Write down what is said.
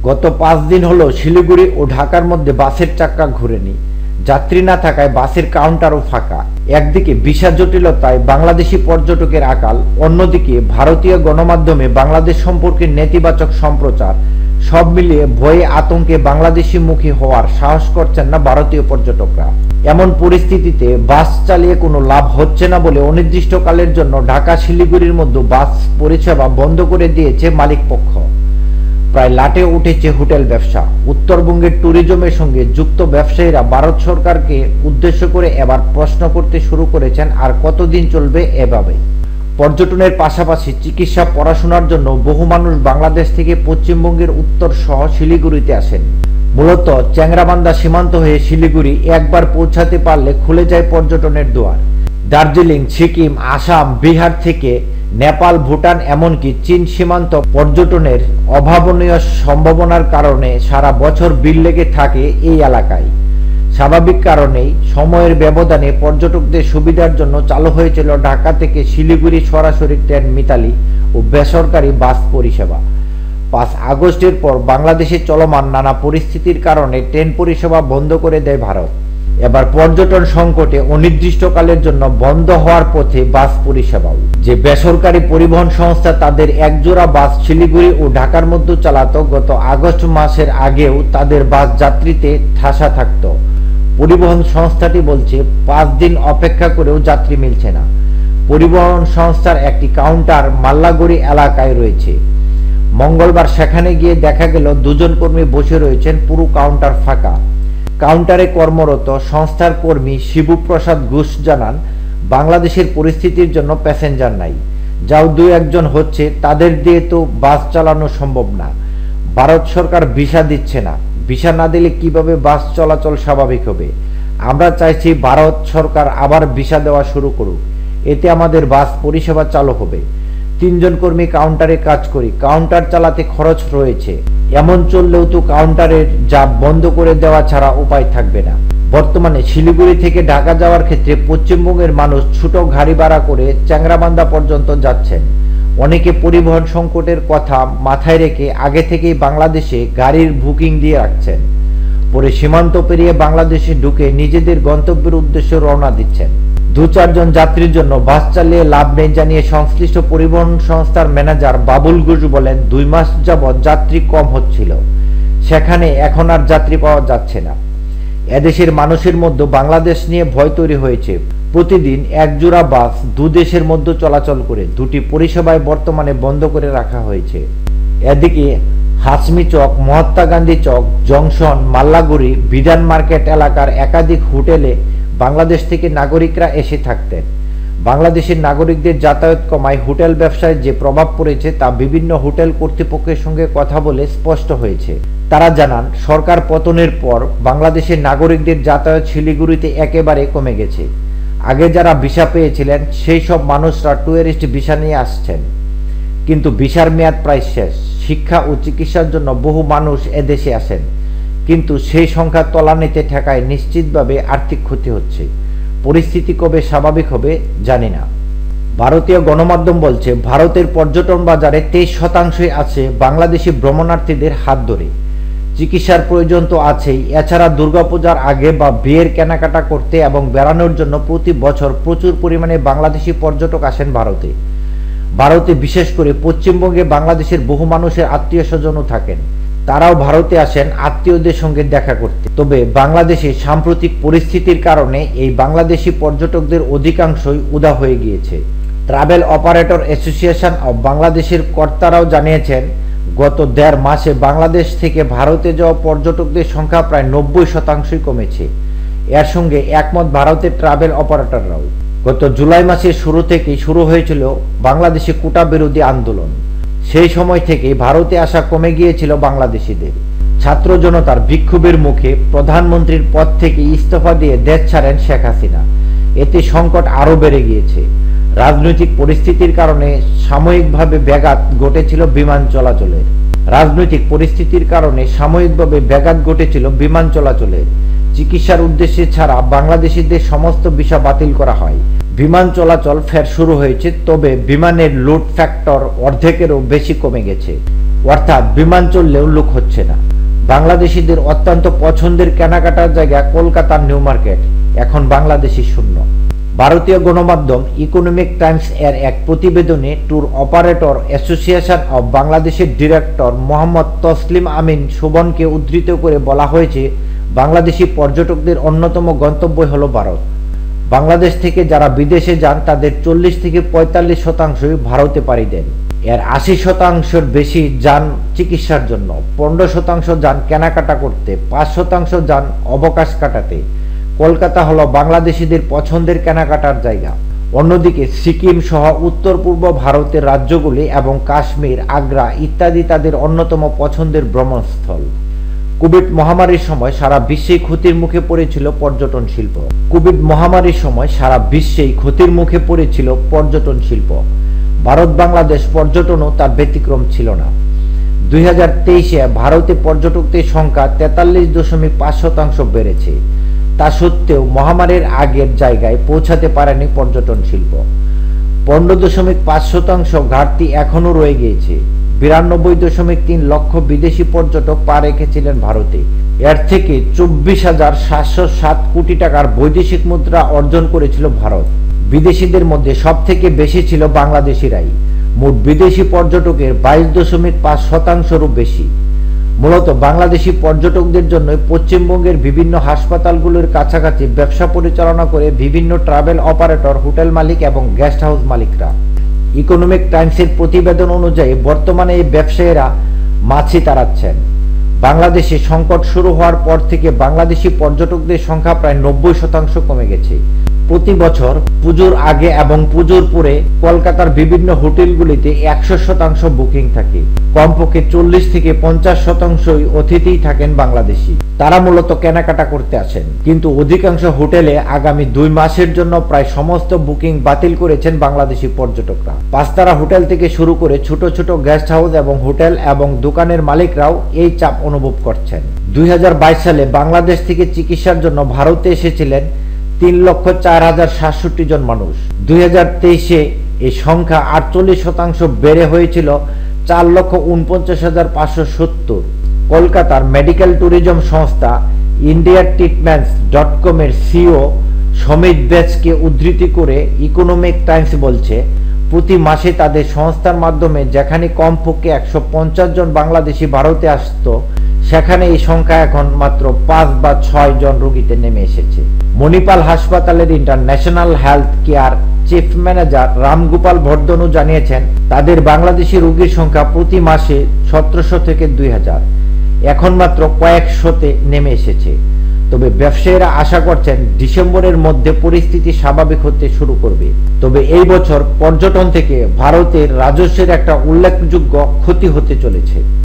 গত 5 দিন হলো শিলিগুড়ি ও ঢাকার মধ্যে বাসের চাক্কা ঘুরেনি। যাত্রী না থাকায় বাসের কাউন্টারও ফাঁকা। একদিকে ভিসা জটিলতায় বাংলাদেশি পর্যটকের আকাল, অন্যদিকে ভারতীয় গণমাধ্যমে বাংলাদেশ সম্পর্কে নেতিবাচক সম্প্রচার। সব মিলিয়ে ভয়ে আতঙ্কে বাংলাদেশি মুখী হওয়ার সাহস করছেন না ভারতীয় পর্যটকরা। এমন পরিস্থিতিতে বাস চালিয়ে কোনো লাভ হচ্ছে না বলে অনির্দিষ্টকালের জন্য ঢাকা শিলিগুড়ির মধ্যে বাস পরিষেবা বন্ধ করে দিয়েছে মালিকপক্ষ। প্রায় লাটে উঠেছে হোটেল ব্যবসা। উত্তরবঙ্গের ট্যুরিজমের সঙ্গে যুক্ত ব্যবসায়ীরা ভারত সরকারকে উদ্দেশ্য করে এবার প্রশ্ন করতে শুরু করেছেন, আর কতদিন চলবে এভাবে? পর্যটনের পাশাপাশি চিকিৎসা, পড়াশোনার জন্য বহু মানুষ বাংলাদেশ থেকে পশ্চিমবঙ্গের উত্তর সহ শিলিগুড়িতে আসেন। মূলত চ্যাংরাবান্ধা সীমান্ত হয়ে শিলিগুড়ি একবার পৌঁছাতে পারলে খুলে যায় পর্যটনের দুয়ার। দার্জিলিং, সিকিম, আসাম, বিহার থেকে নেপাল, ভুটান, এমনকি চীন সীমান্ত পর্যটনের অভাবনীয় সম্ভাবনার কারণে সারা বছর ভিড় লেগে থাকে এই এলাকায়। স্বাভাবিক কারণেই সময়ের ব্যবধানে পর্যটকদের সুবিধার জন্য চালু হয়েছিল ঢাকা থেকে শিলিগুড়ি সরাসরি ট্রেন মিতালি ও বেসরকারি বাস পরিষেবা। 5 আগস্টের পর বাংলাদেশে চলমান নানা পরিস্থিতির কারণে ট্রেন পরিষেবা বন্ধ করে দেয় ভারত। এবার পর্যটন সংকটে অনির্দিষ্টকালের জন্য বন্ধ হওয়ার পথে বাস পরিষেবাও। যে বেসরকারি পরিবহন সংস্থা তাদের একজোড়া বাস শিলিগুড়ি ও ঢাকার মধ্যে চালাতো, গত আগস্ট মাসের আগেও তাদের বাস যাত্রীতে ঠাসা থাকত। পরিবহন সংস্থাটি বলছে 5 দিন অপেক্ষা করেও যাত্রী মিলছে না। পরিবহন সংস্থার একটি কাউন্টার মাল্লাগুড়ি এলাকায় রয়েছে। মঙ্গলবার সেখানে গিয়ে দেখা গেল 2 জন কর্মী বসে রয়েছেন, পুরো কাউন্টার ফাঁকা। কাউন্টারে কর্মরত সংস্থার কর্মী শিবু প্রসাদ ঘোষ জানান, বাংলাদেশের পরিস্থিতির জন্য প্যাসেঞ্জার নাই, যাও 2-1 জন হচ্ছে, তাদের দিয়ে তো বাস চালানো সম্ভব না। ভারত সরকার ভিসা দিচ্ছে না, ভিসা না দিলে কিভাবে বাস চলাচল স্বাভাবিক হবে? আমরা চাইছি ভারত সরকার আবার ভিসা দেওয়া শুরু করুক, এতে আমাদের বাস পরিষেবা চালু হবে। 3 জন কর্মী কাউন্টারে কাজ করি, কাউন্টার চালাতে খরচ রয়েছে, এমন চললেও তো কাউন্টারের জাপ বন্ধ করে দেওয়া ছাড়া উপায় থাকবে না। বর্তমানে শিলিগুড়ি থেকে ঢাকা যাওয়ার ক্ষেত্রে পশ্চিমবঙ্গের মানুষ ছোট গাড়ি ভাড়া করে চ্যাংরাবান্ধা পর্যন্ত যাচ্ছেন। অনেকে পরিবহন সংকটের কথা মাথায় রেখে আগে থেকেই বাংলাদেশে গাড়ির বুকিং দিয়ে রাখছেন, পরে সীমান্ত পেরিয়ে বাংলাদেশে ঢুকে নিজেদের গন্তব্যের উদ্দেশ্যে রওনা দিচ্ছেন। 2-4 জন যাত্রীর জন্য বাস চালিয়ে লাভ নেই জানিয়ে সংশ্লিষ্ট পরিবহন সংস্থার ম্যানেজার বাবুল ঘোষ বলেন, 2 মাস যাবৎ যাত্রী কম হচ্ছিল, সেখানে এখন আর যাত্রী পাওয়া যাচ্ছে না। এদেশের মানুষের মধ্যে বাংলাদেশ নিয়ে ভয় তৈরি হয়েছে। প্রতিদিন একজোড়া বাস 2 দেশের মধ্যে চলাচল করে 2টি পরিষেবায় বর্তমানে বন্ধ করে রাখা হয়েছে। এদিকে হাসমি চক, মহাত্মা গান্ধী চক, জংশন, মাল্লাগুড়ি, বিধান মার্কেট এলাকার একাধিক হোটেলে বাংলাদেশ থেকে নাগরিকরা এসে থাকতেন। বাংলাদেশের নাগরিকদের যাতায়াত কমায় হোটেল ব্যবসায় যে প্রভাব পড়েছে তা বিভিন্ন হোটেল কর্তৃপক্ষের সঙ্গে কথা বলে স্পষ্ট হয়েছে। তারা জানান, সরকার পতনের পর বাংলাদেশের নাগরিকদের যাতায়াত শিলিগুড়িতে একেবারে কমে গেছে। আগে যারা ভিসা পেয়েছিলেন সেই সব মানুষরা ট্যুরিস্ট ভিসা নিয়ে আসছেন, কিন্তু ভিসার মেয়াদ প্রায় শেষ। শিক্ষা ও চিকিৎসার জন্য বহু মানুষ এদেশে আসেন, কিন্তু সেই সংখ্যা তলানিতে ঠেকায় নিশ্চিতভাবে আর্থিক ক্ষতি হচ্ছে। পরিস্থিতি কবে স্বাভাবিক হবে জানি না। ভারতীয় গণমাধ্যম বলছে, ভারতের পর্যটন বাজারে 23% আছে বাংলাদেশি ভ্রমণার্থীদের হাত ধরে। চিকিৎসার প্রয়োজন তো আছেই, এছাড়া দুর্গাপূজার আগে বা বিয়ের কেনাকাটা করতে এবং বেড়ানোর জন্য প্রতি বছর প্রচুর পরিমাণে বাংলাদেশি পর্যটক আসেন ভারতে। ভারতে বিশেষ করে পশ্চিমবঙ্গে বাংলাদেশের বহু মানুষের আত্মীয় স্বজনও থাকেন, তারাও ভারতে আসেন আত্মীয়দের সঙ্গে দেখা করতে। তবে বাংলাদেশে সাম্প্রতিক পরিস্থিতির কারণে এই বাংলাদেশি পর্যটকদের অধিকাংশই উধাও হয়ে গিয়েছে। ট্রাভেল অপারেটর অ্যাসোসিয়েশন অব বাংলাদেশের কর্তারাও জানিয়েছেন, গত 1.5 মাসে বাংলাদেশ থেকে ভারতে যাওয়া পর্যটকদের সংখ্যা প্রায় 90% কমেছে। এর সঙ্গে একমত ভারতের ট্রাভেল অপারেটররাও। গত জুলাই মাসের শুরু থেকেই শুরু হয়েছিল বাংলাদেশে কোটা বিরোধী আন্দোলন। সেই সময় থেকেই ভারতে আসা কমে গিয়েছিল বাংলাদেশিদের। ছাত্র জনতার বিক্ষোভের মুখে প্রধানমন্ত্রীর পদ থেকে ইস্তফা দিয়ে দেশ ছাড়েন শেখ হাসিনা। এতে সংকট আরও বেড়ে গিয়েছে। রাজনৈতিক পরিস্থিতির কারণে সাময়িকভাবে ব্যাঘাত ঘটেছিল বিমান চলাচলের। চিকিৎসার উদ্দেশ্যে ছাড়া বাংলাদেশিদের সমস্ত ভিসা বাতিল করা হয়। বিমান চলাচল ফের শুরু হয়েছে, তবে বিমানের লোড ফ্যাক্টর অর্ধেকেরও বেশি কমে গেছে। অর্থাৎ বিমান চললেও লোক হচ্ছে না। বাংলাদেশিদের অত্যন্ত পছন্দের কেনাকাটার জায়গা কলকাতার নিউ মার্কেট এখন বাংলাদেশি শূন্য। ভারতীয় গণমাধ্যম ইকোনমিক টাইমস এর এক প্রতিবেদনে ট্যুর অপারেটর অ্যাসোসিয়েশন অব বাংলাদেশের ডিরেক্টর মোহাম্মদ তসলিম আমিন শোভনকে উদ্ধৃত করে বলা হয়েছে, বাংলাদেশি পর্যটকদের অন্যতম গন্তব্য হল ভারত। বাংলাদেশ থেকে যারা বিদেশে যান তাদের 40 থেকে 45% ভারতে পাড়ি দেন। এর 80% বেশি যান চিকিৎসার জন্য, 15% যান কেনাকাটা করতে, 5% যান অবকাশ কাটাতে। কলকাতা হলো বাংলাদেশিদের পছন্দের কেনাকাটার জায়গা। অন্যদিকে সিকিম সহ উত্তর পূর্ব ভারতের রাজ্যগুলি এবং কাশ্মীর, আগ্রা ইত্যাদি তাদের অন্যতম পছন্দের ভ্রমণস্থল। কোভিড মহামারীর সময় সারা বিশ্বেই ক্ষতির মুখে পড়েছিল পর্যটন শিল্প। ভারত বাংলাদেশ পর্যটনও তার ব্যতিক্রম ছিল না। 2023-এ ভারতে পর্যটকদের সংখ্যা 43.5% বেড়েছে। তা সত্ত্বেও মহামারীর আগের জায়গায় পৌঁছাতে পারেনি পর্যটন শিল্প। 15.5% ঘাটতি এখনও রয়ে গিয়েছে। 92.3 লক্ষ বিদেশি পর্যটক পা রেখেছিলেন ভারতে। এর থেকে 24,707 কোটি টাকার বৈদেশিক মুদ্রা অর্জন করেছিল ভারত। বিদেশিদের মধ্যে সব থেকে বেশি ছিল বাংলাদেশিরাই। মোট বিদেশি পর্যটকের 22.5%-রও বেশি। মূলত বাংলাদেশি পর্যটকদের জন্য পশ্চিমবঙ্গের বিভিন্ন হাসপাতালগুলোর কাছাকাছি ব্যবসা পরিচালনা করে বিভিন্ন ট্রাভেল অপারেটর, হোটেল মালিক এবং গেস্ট হাউস মালিকরা। ইকোনমিক টাইমসের প্রতিবেদন অনুযায়ী বর্তমানে এই ব্যবসায়ীরা মাছি তাড়াচ্ছেন। বাংলাদেশে সংকট শুরু হওয়ার পর থেকে বাংলাদেশি পর্যটকদের সংখ্যা প্রায় 90% কমে গেছে। প্রতি বছর পুজোর আগে এবং পুজোর পরে কলকাতার বিভিন্ন হোটেলগুলিতে 100% বুকিং থাকে। কমপক্ষে 40 থেকে 50% অতিথি থাকেন বাংলাদেশি। তারা মূলত কেনাকাটা করতে আসেন, কিন্তু অধিকাংশ হোটেলে আগামী 2 মাসের জন্য প্রায় সমস্ত বুকিং বাতিল করেছেন বাংলাদেশি পর্যটকরা। 5 তারা হোটেল থেকে শুরু করে ছোট ছোট গেস্ট হাউস এবং হোটেল এবং দোকানের মালিকরাও এই চাপ অনুভব করছেন। 2022 সালে বাংলাদেশ থেকে চিকিৎসার জন্য ভারতে এসেছিলেন 3,04,067 জন মানুষ। 2023-এ এই সংখ্যা 48% বেড়ে হয়েছিল 4,49,570। কলকাতার মেডিকেল ট্যুরিজম সংস্থা indiatreatments.com-এর সিইও সমিত বেচকে উদ্ধৃতি করে ইকোনমিক টাইমস বলছে, প্রতি মাসে তাদের সংস্থার মাধ্যমে যেখানে কমপক্ষে 150 জন বাংলাদেশি ভারতে আসত, সেখানে এই সংখ্যা এখন মাত্র 5 বা 6 জন রোগীতে নেমে এসেছে। মণিপাল হাসপাতালের international health care chief manager Ramgopal Bardhanu জানিয়েছেন, তাদের বাংলাদেশি রোগীর সংখ্যা প্রতি মাসে 1700 থেকে 2000 এখন মাত্র কয়েকশোতে নেমে এসেছে। তবে ব্যবসায়ীরা আশা করছেন ডিসেম্বরের মধ্যে পরিস্থিতি স্বাভাবিক হতে শুরু করবে। তবে এই বছর পর্যটন থেকে ভারতের রাজস্বের একটা উল্লেখযোগ্য ক্ষতি হতে চলেছে।